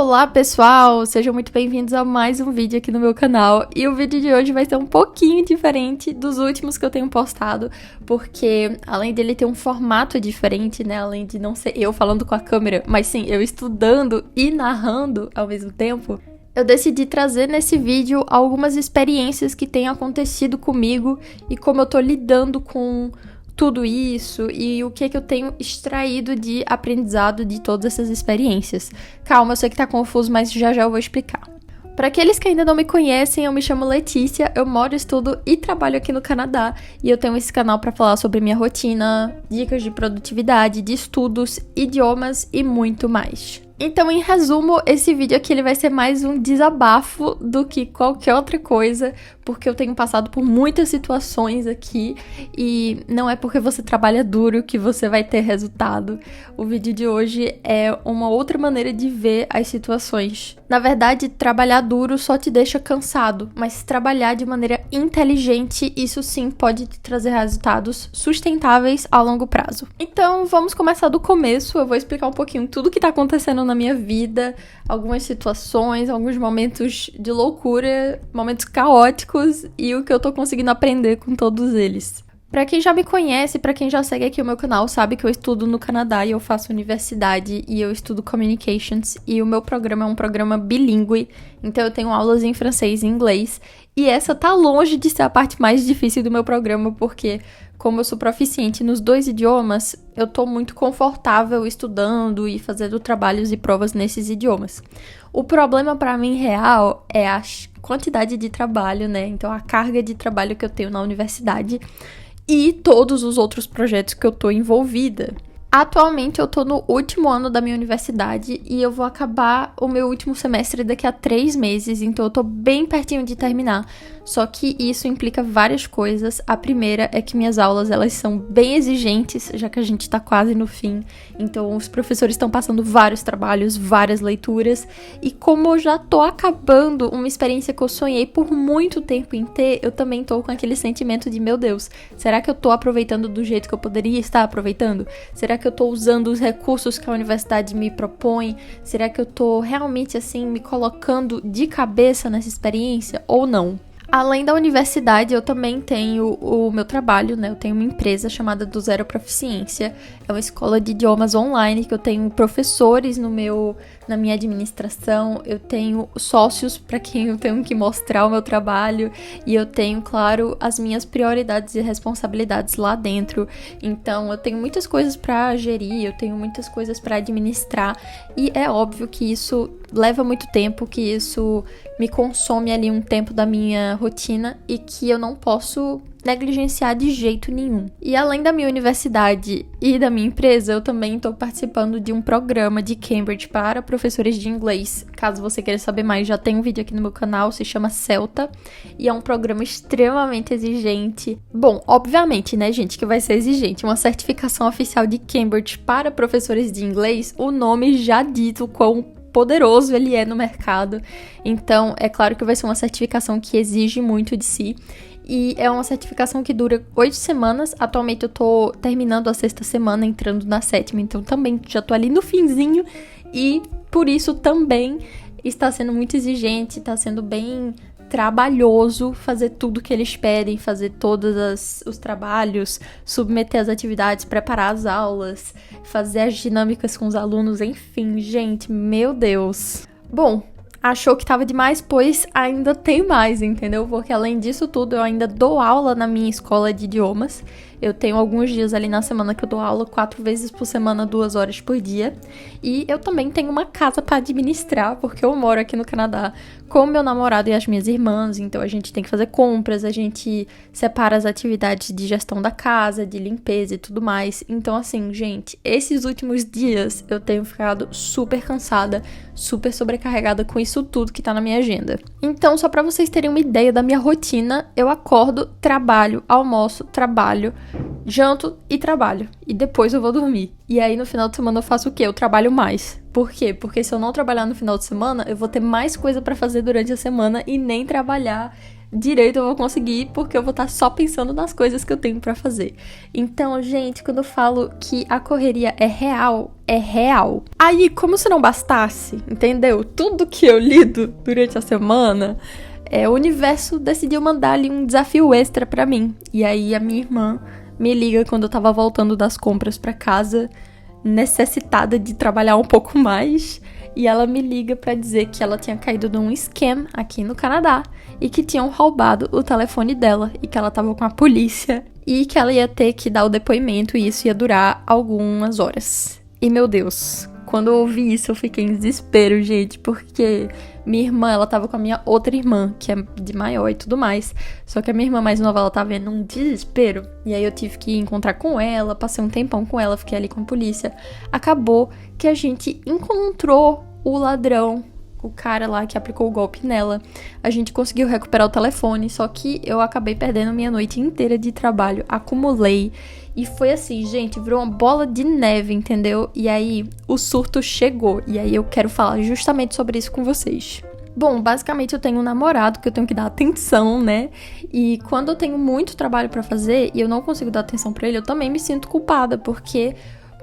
Olá pessoal, sejam muito bem-vindos a mais um vídeo aqui no meu canal. E o vídeo de hoje vai ser um pouquinho diferente dos últimos que eu tenho postado, porque além dele ter um formato diferente, né, além de não ser eu falando com a câmera, mas sim eu estudando e narrando ao mesmo tempo, eu decidi trazer nesse vídeo algumas experiências que têm acontecido comigo e como eu tô lidando com tudo isso e o que eu tenho extraído de aprendizado de todas essas experiências. Calma, eu sei que tá confuso, mas já eu vou explicar. Para aqueles que ainda não me conhecem, eu me chamo Letícia, eu moro, estudo e trabalho aqui no Canadá e eu tenho esse canal para falar sobre minha rotina, dicas de produtividade, de estudos, idiomas e muito mais. Então, em resumo, esse vídeo aqui ele vai ser mais um desabafo do que qualquer outra coisa, porque eu tenho passado por muitas situações aqui e não é porque você trabalha duro que você vai ter resultado. O vídeo de hoje é uma outra maneira de ver as situações. Na verdade, trabalhar duro só te deixa cansado, mas trabalhar de maneira inteligente, isso sim pode te trazer resultados sustentáveis a longo prazo. Então, vamos começar do começo, eu vou explicar um pouquinho tudo que tá acontecendo na minha vida, algumas situações, alguns momentos de loucura, momentos caóticos e o que eu tô conseguindo aprender com todos eles. Pra quem já me conhece, pra quem já segue aqui o meu canal, sabe que eu estudo no Canadá e eu faço universidade e eu estudo Communications e o meu programa é um programa bilíngue, então eu tenho aulas em francês e inglês e essa tá longe de ser a parte mais difícil do meu programa porque como eu sou proficiente nos dois idiomas, eu tô muito confortável estudando e fazendo trabalhos e provas nesses idiomas. O problema pra mim real é a quantidade de trabalho, né? Então a carga de trabalho que eu tenho na universidade e todos os outros projetos que eu tô envolvida. Atualmente eu tô no último ano da minha universidade e eu vou acabar o meu último semestre daqui a 3 meses, então eu tô bem pertinho de terminar. Só que isso implica várias coisas. A primeira é que minhas aulas, elas são bem exigentes, já que a gente tá quase no fim. Então os professores estão passando vários trabalhos, várias leituras. E como eu já tô acabando uma experiência que eu sonhei por muito tempo em ter, eu também tô com aquele sentimento de, meu Deus, será que eu tô aproveitando do jeito que eu poderia estar aproveitando? Será que eu tô usando os recursos que a universidade me propõe? Será que eu tô realmente, assim, me colocando de cabeça nessa experiência ou não? Além da universidade, eu também tenho o meu trabalho, né? Eu tenho uma empresa chamada Do Zero Proficiência. É uma escola de idiomas online que eu tenho professores na minha administração. Eu tenho sócios para quem eu tenho que mostrar o meu trabalho. E eu tenho, claro, as minhas prioridades e responsabilidades lá dentro. Então, eu tenho muitas coisas para gerir, eu tenho muitas coisas para administrar. E é óbvio que isso leva muito tempo, que isso me consome ali um tempo da minha rotina e que eu não posso negligenciar de jeito nenhum. E além da minha universidade e da minha empresa, eu também estou participando de um programa de Cambridge para professores de inglês. Caso você queira saber mais, já tem um vídeo aqui no meu canal, se chama CELTA, e é um programa extremamente exigente. Bom, obviamente, né, gente, que vai ser exigente. Uma certificação oficial de Cambridge para professores de inglês, o nome já diz o quão poderoso ele é no mercado. Então, é claro que vai ser uma certificação que exige muito de si. E é uma certificação que dura 8 semanas. Atualmente eu tô terminando a 6ª semana, entrando na 7ª. Então também já tô ali no finzinho. E por isso também está sendo muito exigente, está sendo bem trabalhoso fazer tudo que eles pedem, fazer todos os trabalhos, submeter as atividades, preparar as aulas, fazer as dinâmicas com os alunos, enfim, gente, meu Deus. Bom, achou que tava demais? Pois ainda tem mais, entendeu? Porque além disso tudo, eu ainda dou aula na minha escola de idiomas. Eu tenho alguns dias ali na semana que eu dou aula 4 vezes por semana, 2 horas por dia. E eu também tenho uma casa para administrar, porque eu moro aqui no Canadá com meu namorado e as minhas irmãs. Então a gente tem que fazer compras, a gente separa as atividades de gestão da casa, de limpeza e tudo mais. Então assim, gente, esses últimos dias eu tenho ficado super cansada, super sobrecarregada com isso tudo que tá na minha agenda. Então, só para vocês terem uma ideia da minha rotina, eu acordo, trabalho, almoço, trabalho, janto e trabalho. E depois eu vou dormir. E aí no final de semana eu faço o quê? Eu trabalho mais. Por quê? Porque se eu não trabalhar no final de semana, eu vou ter mais coisa pra fazer durante a semana e nem trabalhar direito eu vou conseguir, porque eu vou estar só pensando nas coisas que eu tenho pra fazer. Então, gente, quando eu falo que a correria é real, é real. Aí, como se não bastasse, entendeu? Tudo que eu lido durante a semana, o universo decidiu mandar ali um desafio extra pra mim. E aí, a minha irmã me liga quando eu tava voltando das compras pra casa, necessitada de trabalhar um pouco mais, e ela me liga pra dizer que ela tinha caído num scam aqui no Canadá e que tinham roubado o telefone dela e que ela tava com a polícia e que ela ia ter que dar o depoimento e isso ia durar algumas horas. E meu Deus, quando eu ouvi isso eu fiquei em desespero, gente, porque minha irmã, ela tava com a minha outra irmã, que é de maior e tudo mais. Só que a minha irmã mais nova, ela tava vendo um desespero. E aí eu tive que encontrar com ela, passei um tempão com ela, fiquei ali com a polícia. Acabou que a gente encontrou o ladrão, o cara lá que aplicou o golpe nela. A gente conseguiu recuperar o telefone, só que eu acabei perdendo minha noite inteira de trabalho. Acumulei. E foi assim, gente, virou uma bola de neve, entendeu? E aí, o surto chegou. E aí, eu quero falar justamente sobre isso com vocês. Bom, basicamente, eu tenho um namorado que eu tenho que dar atenção, né? E quando eu tenho muito trabalho pra fazer e eu não consigo dar atenção pra ele, eu também me sinto culpada, porque...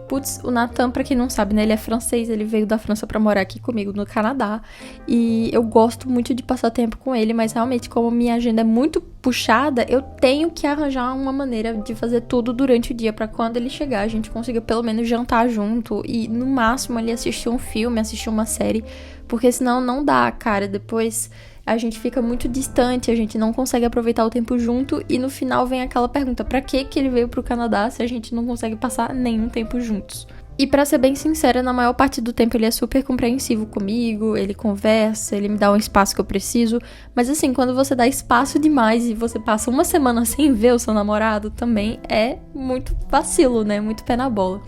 Putz, o Nathan, pra quem não sabe, né, ele é francês, ele veio da França pra morar aqui comigo no Canadá, e eu gosto muito de passar tempo com ele, mas realmente, como minha agenda é muito puxada, eu tenho que arranjar uma maneira de fazer tudo durante o dia, pra quando ele chegar, a gente consiga pelo menos jantar junto, e no máximo ali assistir um filme, assistir uma série, porque senão não dá, cara, depois... A gente fica muito distante, a gente não consegue aproveitar o tempo junto e no final vem aquela pergunta, pra que ele veio pro Canadá se a gente não consegue passar nenhum tempo juntos? E pra ser bem sincera, na maior parte do tempo ele é super compreensivo comigo, ele conversa, ele me dá um espaço que eu preciso, mas assim, quando você dá espaço demais e você passa uma semana sem ver o seu namorado, também é muito vacilo, né? Muito pé na bola.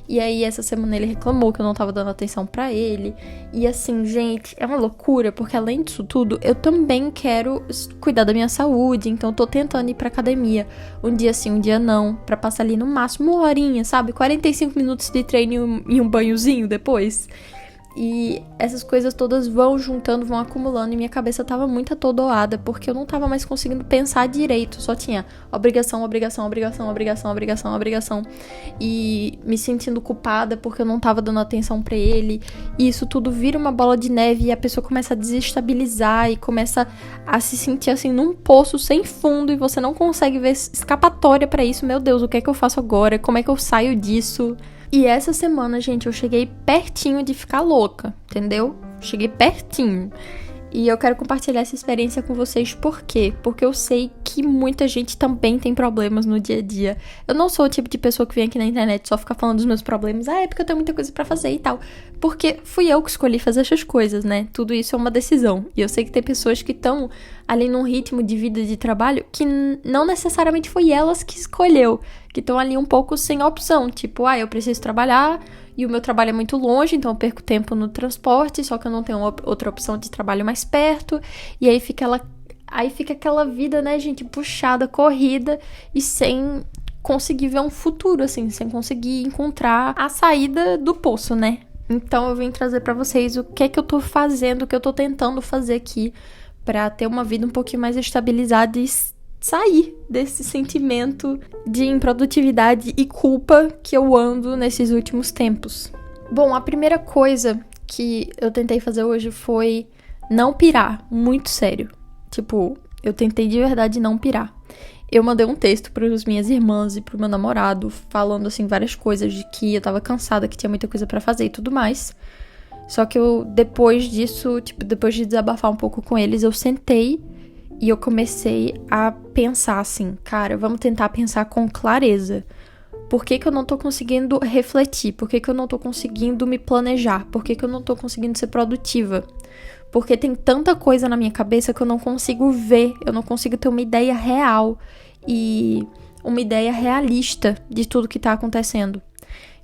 E aí, essa semana ele reclamou que eu não tava dando atenção pra ele. E assim, gente, é uma loucura, porque além disso tudo, eu também quero cuidar da minha saúde. Então, eu tô tentando ir pra academia um dia sim, um dia não, pra passar ali no máximo uma horinha, sabe? 45 minutos de treino e um banhozinho depois. E essas coisas todas vão juntando, vão acumulando, e minha cabeça tava muito atordoada, porque eu não tava mais conseguindo pensar direito, só tinha obrigação, obrigação, obrigação, obrigação, obrigação, obrigação, e me sentindo culpada porque eu não tava dando atenção pra ele, e isso tudo vira uma bola de neve, e a pessoa começa a desestabilizar, e começa a se sentir assim, num poço sem fundo, e você não consegue ver escapatória pra isso. Meu Deus, o que é que eu faço agora? Como é que eu saio disso? E essa semana, gente, eu cheguei pertinho de ficar louca, entendeu? Cheguei pertinho. E eu quero compartilhar essa experiência com vocês, por quê? Porque eu sei que muita gente também tem problemas no dia a dia. Eu não sou o tipo de pessoa que vem aqui na internet só ficar falando dos meus problemas. É porque eu tenho muita coisa pra fazer e tal. Porque fui eu que escolhi fazer essas coisas, né? Tudo isso é uma decisão. E eu sei que tem pessoas que estão ali num ritmo de vida, de trabalho, que não necessariamente foi elas que escolheu. Que estão ali um pouco sem opção. Tipo, eu preciso trabalhar... E o meu trabalho é muito longe, então eu perco tempo no transporte, só que eu não tenho outra opção de trabalho mais perto. E aí fica aquela vida, né, gente, puxada, corrida e sem conseguir ver um futuro, assim, sem conseguir encontrar a saída do poço, né? Então eu vim trazer pra vocês o que é que eu tô fazendo, o que eu tô tentando fazer aqui pra ter uma vida um pouquinho mais estabilizada e sair desse sentimento de improdutividade e culpa que eu ando nesses últimos tempos. Bom, a primeira coisa que eu tentei fazer hoje foi não pirar, muito sério. Tipo, eu tentei de verdade não pirar. Eu mandei um texto para as minhas irmãs e pro meu namorado, falando assim várias coisas de que eu tava cansada, que tinha muita coisa pra fazer e tudo mais. Só que eu, depois disso, depois de desabafar um pouco com eles, eu sentei e eu comecei a pensar assim, cara, vamos tentar pensar com clareza. Por que eu não tô conseguindo refletir? Por que eu não tô conseguindo me planejar? Por que eu não tô conseguindo ser produtiva? Porque tem tanta coisa na minha cabeça que eu não consigo ver, eu não consigo ter uma ideia real e uma ideia realista de tudo que tá acontecendo.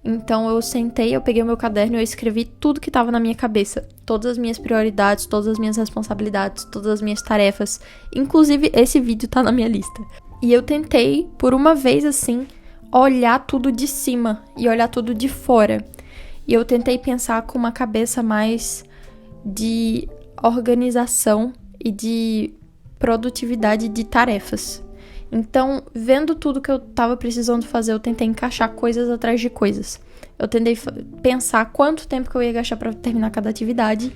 Então eu sentei, eu peguei o meu caderno e eu escrevi tudo que tava na minha cabeça. Todas as minhas prioridades, todas as minhas responsabilidades, todas as minhas tarefas. Inclusive, esse vídeo tá na minha lista. E eu tentei, por uma vez assim, olhar tudo de cima e olhar tudo de fora. E eu tentei pensar com uma cabeça mais de organização e de produtividade de tarefas. Então, vendo tudo que eu tava precisando fazer, eu tentei encaixar coisas atrás de coisas. Eu tentei pensar quanto tempo que eu ia gastar para terminar cada atividade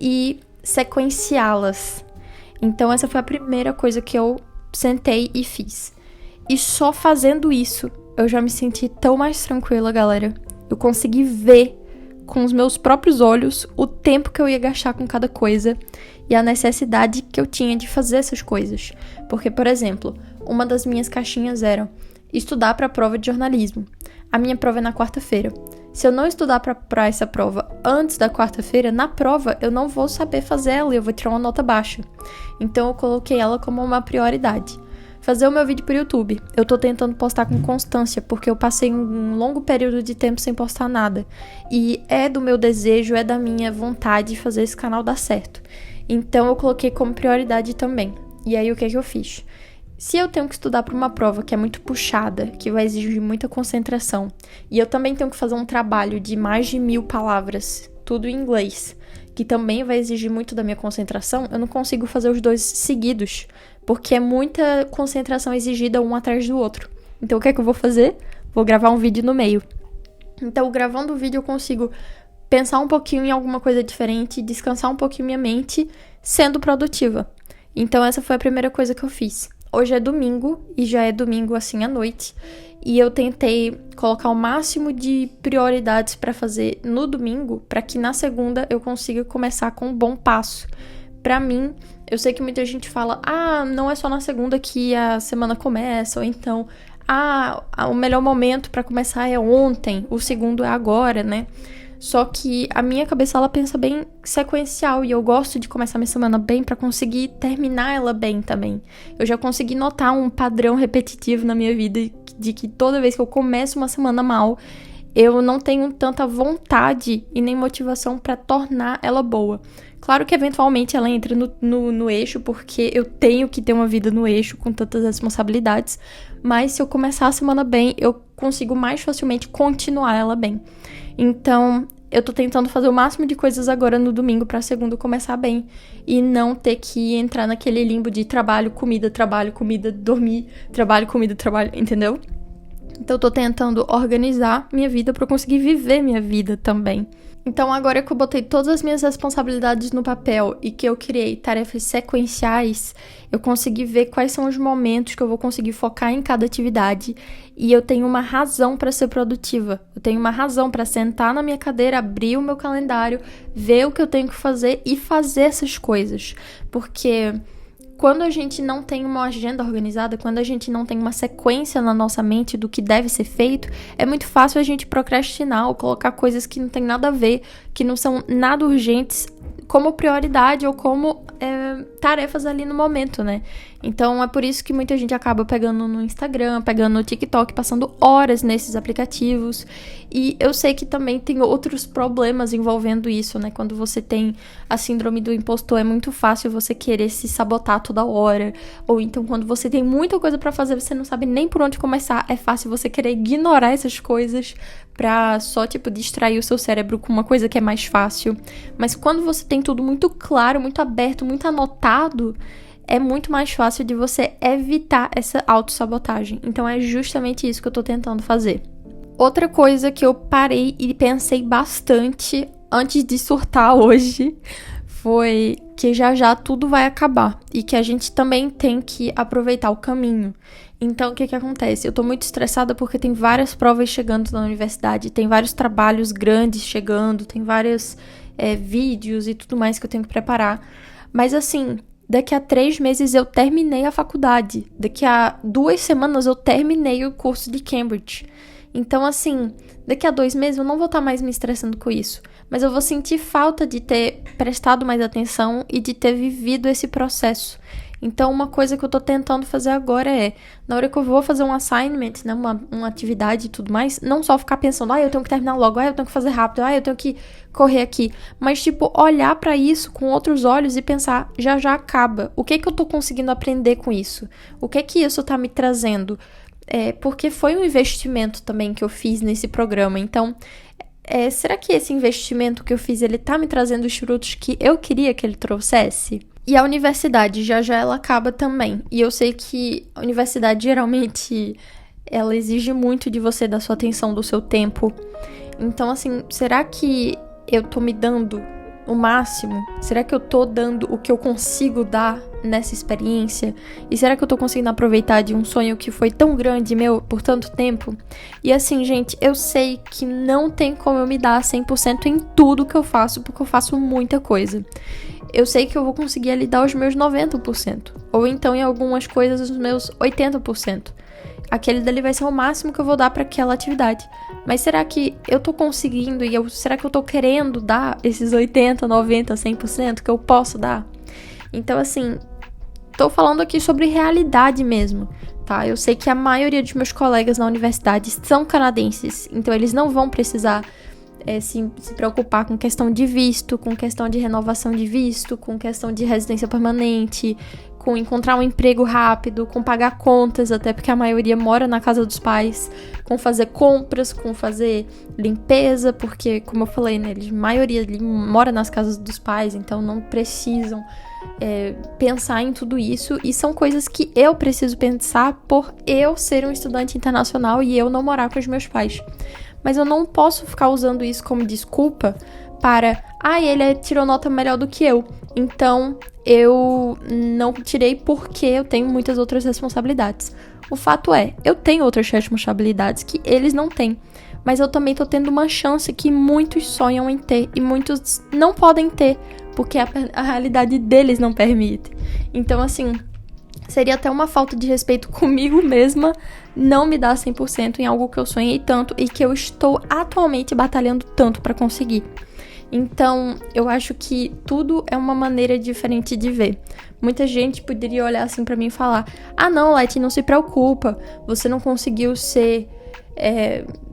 e sequenciá-las. Então, essa foi a primeira coisa que eu sentei e fiz. E só fazendo isso, eu já me senti tão mais tranquila, galera. Eu consegui ver com os meus próprios olhos o tempo que eu ia gastar com cada coisa e a necessidade que eu tinha de fazer essas coisas. Porque, por exemplo, uma das minhas caixinhas era estudar para a prova de jornalismo. A minha prova é na quarta-feira. Se eu não estudar para essa prova antes da quarta-feira, na prova eu não vou saber fazer ela e eu vou tirar uma nota baixa. Então eu coloquei ela como uma prioridade. Fazer o meu vídeo pro YouTube. Eu tô tentando postar com constância, porque eu passei um longo período de tempo sem postar nada. E é do meu desejo, é da minha vontade fazer esse canal dar certo. Então eu coloquei como prioridade também. E aí o que eu fiz? Se eu tenho que estudar para uma prova que é muito puxada, que vai exigir muita concentração, e eu também tenho que fazer um trabalho de mais de 1000 palavras, tudo em inglês, que também vai exigir muito da minha concentração, eu não consigo fazer os dois seguidos, porque é muita concentração exigida um atrás do outro. Então o que é que eu vou fazer? Vou gravar um vídeo no meio. Então, gravando o vídeo, eu consigo pensar um pouquinho em alguma coisa diferente, descansar um pouquinho minha mente, sendo produtiva. Então, essa foi a primeira coisa que eu fiz. Hoje é domingo, e já é domingo assim à noite, e eu tentei colocar o máximo de prioridades para fazer no domingo, para que na segunda eu consiga começar com um bom passo. Para mim, eu sei que muita gente fala, não é só na segunda que a semana começa, ou então, o melhor momento para começar é ontem, o segundo é agora, né? Só que a minha cabeça, ela pensa bem sequencial e eu gosto de começar minha semana bem pra conseguir terminar ela bem também. Eu já consegui notar um padrão repetitivo na minha vida de que toda vez que eu começo uma semana mal, eu não tenho tanta vontade e nem motivação pra tornar ela boa. Claro que eventualmente ela entra no eixo, porque eu tenho que ter uma vida no eixo com tantas responsabilidades, mas se eu começar a semana bem, eu consigo mais facilmente continuar ela bem. Então, eu tô tentando fazer o máximo de coisas agora no domingo pra segunda começar bem e não ter que entrar naquele limbo de trabalho, comida, dormir, trabalho, comida, trabalho, entendeu? Então, eu tô tentando organizar minha vida pra eu conseguir viver minha vida também. Então, agora que eu botei todas as minhas responsabilidades no papel e que eu criei tarefas sequenciais, eu consegui ver quais são os momentos que eu vou conseguir focar em cada atividade e eu tenho uma razão para ser produtiva. Eu tenho uma razão para sentar na minha cadeira, abrir o meu calendário, ver o que eu tenho que fazer e fazer essas coisas. Porque quando a gente não tem uma agenda organizada, quando a gente não tem uma sequência na nossa mente do que deve ser feito, é muito fácil a gente procrastinar ou colocar coisas que não tem nada a ver, que não são nada urgentes, como prioridade ou como tarefas ali no momento, né? Então é por isso que muita gente acaba pegando no Instagram, pegando no TikTok, passando horas nesses aplicativos. E eu sei que também tem outros problemas envolvendo isso, né? Quando você tem a síndrome do impostor, é muito fácil você querer se sabotar toda hora. Ou então quando você tem muita coisa pra fazer, você não sabe nem por onde começar, é fácil você querer ignorar essas coisas pra só, distrair o seu cérebro com uma coisa que é mais fácil. Mas quando você tem tudo muito claro, muito aberto, muito anotado, é muito mais fácil de você evitar essa autossabotagem. Então é justamente isso que eu tô tentando fazer. Outra coisa que eu parei e pensei bastante antes de surtar hoje foi que já tudo vai acabar e que a gente também tem que aproveitar o caminho. Então, o que acontece? Eu tô muito estressada porque tem várias provas chegando na universidade, tem vários trabalhos grandes chegando, tem vários vídeos e tudo mais que eu tenho que preparar. Mas assim, daqui a 3 meses eu terminei a faculdade. Daqui a 2 semanas eu terminei o curso de Cambridge. Então, assim, daqui a 2 meses eu não vou estar mais me estressando com isso. Mas eu vou sentir falta de ter prestado mais atenção e de ter vivido esse processo. Então, uma coisa que eu tô tentando fazer agora é, na hora que eu vou fazer um assignment, né, uma atividade e tudo mais, não só ficar pensando, eu tenho que terminar logo, eu tenho que fazer rápido, eu tenho que correr aqui. Mas, olhar pra isso com outros olhos e pensar, já acaba. O que eu tô conseguindo aprender com isso? O que isso tá me trazendo? Porque foi um investimento também que eu fiz nesse programa. Então, será que esse investimento que eu fiz, ele tá me trazendo os frutos que eu queria que ele trouxesse? E a universidade, já já ela acaba também. E eu sei que a universidade geralmente ela exige muito de você, da sua atenção, do seu tempo. Então, assim, será que eu tô me dando o máximo? Será que eu tô dando o que eu consigo dar nessa experiência? E será que eu tô conseguindo aproveitar de um sonho que foi tão grande meu por tanto tempo? E assim, gente, eu sei que não tem como eu me dar 100% em tudo que eu faço, porque eu faço muita coisa. Eu sei que eu vou conseguir ali dar os meus 90%. Ou então, em algumas coisas, os meus 80%. Aquele dali vai ser o máximo que eu vou dar para aquela atividade. Mas será que eu tô conseguindo e será que eu tô querendo dar esses 80, 90, 100% que eu posso dar? Então, assim, tô falando aqui sobre realidade mesmo, tá? Eu sei que a maioria dos meus colegas na universidade são canadenses, então eles não vão precisar se preocupar com questão de visto, com questão de renovação de visto, com questão de residência permanente, com encontrar um emprego rápido, com pagar contas, até porque a maioria mora na casa dos pais, com fazer compras, com fazer limpeza, porque, como eu falei, né, a maioria ali mora nas casas dos pais, então não precisam pensar em tudo isso, e são coisas que eu preciso pensar por eu ser um estudante internacional e eu não morar com os meus pais. Mas eu não posso ficar usando isso como desculpa para... ele tirou nota melhor do que eu, então eu não tirei porque eu tenho muitas outras responsabilidades. O fato é, eu tenho outras responsabilidades que eles não têm, mas eu também tô tendo uma chance que muitos sonham em ter e muitos não podem ter, porque a realidade deles não permite. Então, assim, seria até uma falta de respeito comigo mesma não me dar 100% em algo que eu sonhei tanto e que eu estou atualmente batalhando tanto para conseguir. Então, eu acho que tudo é uma maneira diferente de ver. Muita gente poderia olhar assim pra mim e falar: não, Leti, não se preocupa, você não conseguiu ser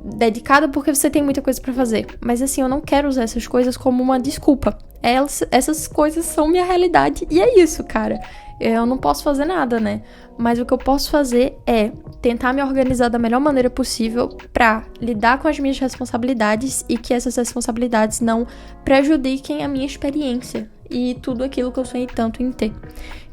dedicada porque você tem muita coisa pra fazer. Mas assim, eu não quero usar essas coisas como uma desculpa. Essas coisas são minha realidade e é isso, cara. Eu não posso fazer nada, né? Mas o que eu posso fazer é tentar me organizar da melhor maneira possível pra lidar com as minhas responsabilidades e que essas responsabilidades não prejudiquem a minha experiência e tudo aquilo que eu sonhei tanto em ter.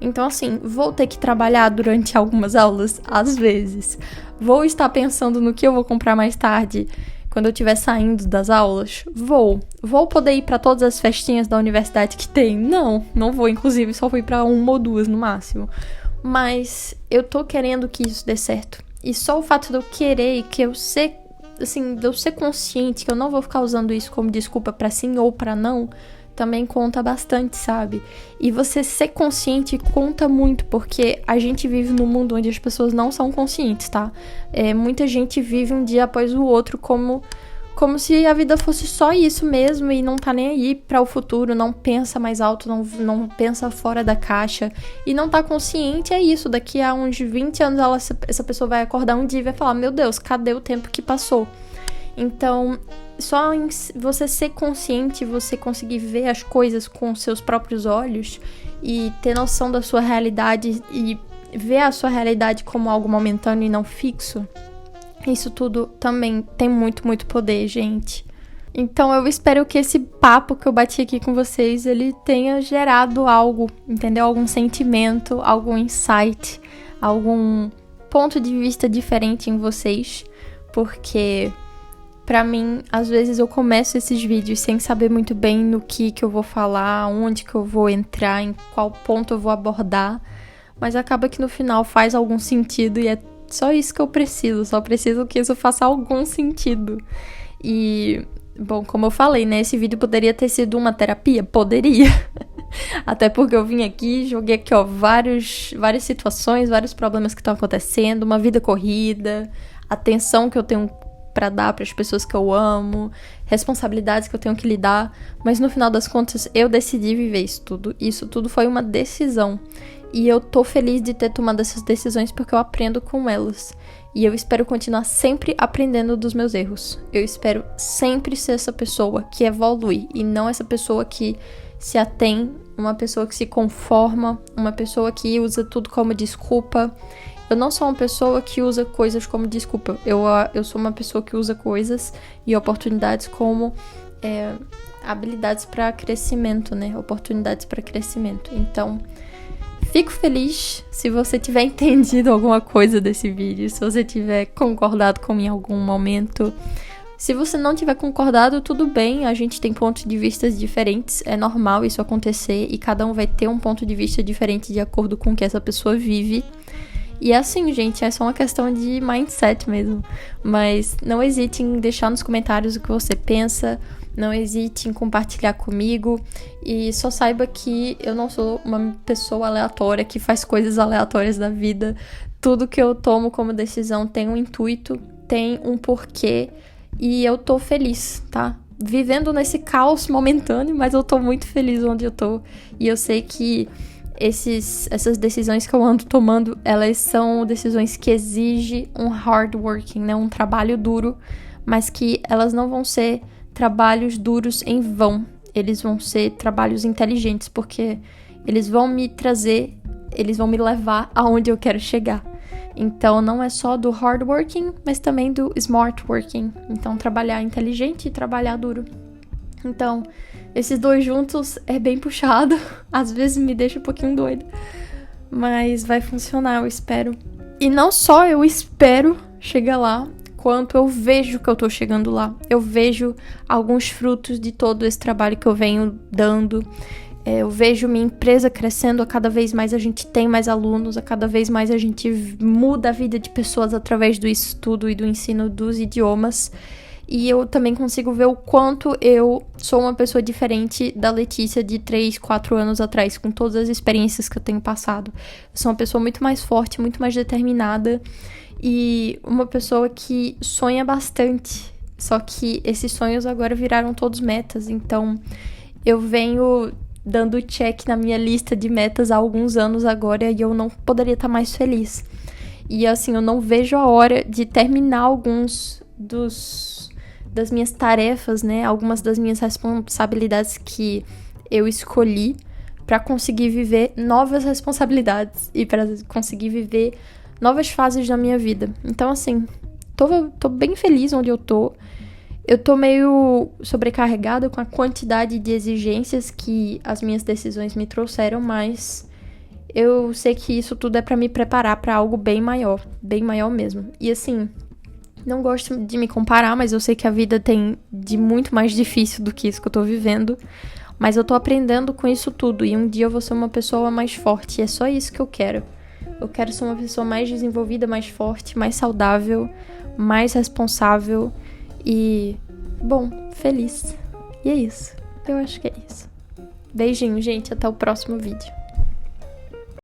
Então, assim, vou ter que trabalhar durante algumas aulas, às vezes. Vou estar pensando no que eu vou comprar mais tarde, quando eu estiver saindo das aulas? Vou poder ir pra todas as festinhas da universidade que tem? Não vou, inclusive só fui pra uma ou duas no máximo. Mas eu tô querendo que isso dê certo. E só o fato de eu querer e que eu ser, assim, de eu ser consciente que eu não vou ficar usando isso como desculpa pra sim ou pra não, também conta bastante, sabe? E você ser consciente conta muito, porque a gente vive num mundo onde as pessoas não são conscientes, tá? Muita gente vive um dia após o outro como se a vida fosse só isso mesmo e não tá nem aí para o futuro, não pensa mais alto, não pensa fora da caixa e não tá consciente, é isso, daqui a uns 20 anos essa pessoa vai acordar um dia e vai falar: meu Deus, cadê o tempo que passou? Então, só em você ser consciente, você conseguir ver as coisas com seus próprios olhos e ter noção da sua realidade e ver a sua realidade como algo momentâneo e não fixo, isso tudo também tem muito, muito poder, gente. Então eu espero que esse papo que eu bati aqui com vocês, ele tenha gerado algo, entendeu? Algum sentimento, algum insight, algum ponto de vista diferente em vocês, porque pra mim, às vezes eu começo esses vídeos sem saber muito bem no que eu vou falar, onde que eu vou entrar, em qual ponto eu vou abordar, mas acaba que no final faz algum sentido e é só isso que eu preciso, só preciso que isso faça algum sentido. E, bom, como eu falei, né, esse vídeo poderia ter sido uma terapia? Poderia. Até porque eu vim aqui, joguei aqui, ó, várias situações, vários problemas que estão acontecendo, uma vida corrida, atenção que eu tenho pra dar para as pessoas que eu amo, responsabilidades que eu tenho que lidar, mas no final das contas eu decidi viver isso tudo. Isso tudo foi uma decisão. E eu tô feliz de ter tomado essas decisões porque eu aprendo com elas. E eu espero continuar sempre aprendendo dos meus erros. Eu espero sempre ser essa pessoa que evolui e não essa pessoa que se atém, uma pessoa que se conforma, uma pessoa que usa tudo como desculpa. Eu não sou uma pessoa que usa coisas como desculpa. Eu sou uma pessoa que usa coisas e oportunidades como habilidades para crescimento, né? Oportunidades para crescimento. Então, fico feliz se você tiver entendido alguma coisa desse vídeo, se você tiver concordado comigo em algum momento. Se você não tiver concordado, tudo bem, a gente tem pontos de vista diferentes, é normal isso acontecer e cada um vai ter um ponto de vista diferente de acordo com o que essa pessoa vive. E é assim, gente, é só uma questão de mindset mesmo. Mas não hesite em deixar nos comentários o que você pensa, não hesite em compartilhar comigo e só saiba que eu não sou uma pessoa aleatória que faz coisas aleatórias da vida. Tudo que eu tomo como decisão tem um intuito, tem um porquê e eu tô feliz, tá? Vivendo nesse caos momentâneo, mas eu tô muito feliz onde eu tô e eu sei que essas decisões que eu ando tomando, elas são decisões que exigem um hard working, né? Um trabalho duro, mas que elas não vão ser trabalhos duros em vão. Eles vão ser trabalhos inteligentes, porque eles vão me trazer, eles vão me levar aonde eu quero chegar. Então, não é só do hard working, mas também do smart working. Então, trabalhar inteligente e trabalhar duro. Então, esses dois juntos é bem puxado. Às vezes me deixa um pouquinho doida. Mas vai funcionar, eu espero. E não só eu espero chegar lá, quanto eu vejo que eu tô chegando lá. Eu vejo alguns frutos de todo esse trabalho que eu venho dando. Eu vejo minha empresa crescendo, a cada vez mais a gente tem mais alunos, a cada vez mais a gente muda a vida de pessoas através do estudo e do ensino dos idiomas. E eu também consigo ver o quanto eu sou uma pessoa diferente da Letícia de 3, 4 anos atrás, com todas as experiências que eu tenho passado. Eu sou uma pessoa muito mais forte, muito mais determinada e uma pessoa que sonha bastante. Só que esses sonhos agora viraram todos metas, então eu venho dando check na minha lista de metas há alguns anos agora e eu não poderia estar mais feliz. E assim, eu não vejo a hora de terminar alguns das minhas tarefas, né? Algumas das minhas responsabilidades que eu escolhi para conseguir viver novas responsabilidades e para conseguir viver novas fases da minha vida. Então, assim, tô bem feliz onde eu tô. Eu tô meio sobrecarregada com a quantidade de exigências que as minhas decisões me trouxeram, mas eu sei que isso tudo é pra me preparar pra algo bem maior mesmo. E assim, não gosto de me comparar, mas eu sei que a vida tem de muito mais difícil do que isso que eu tô vivendo, mas eu tô aprendendo com isso tudo e um dia eu vou ser uma pessoa mais forte e é só isso que eu quero. Eu quero ser uma pessoa mais desenvolvida, mais forte, mais saudável, mais responsável e, bom, feliz. E é isso. Eu acho que é isso. Beijinho, gente. Até o próximo vídeo.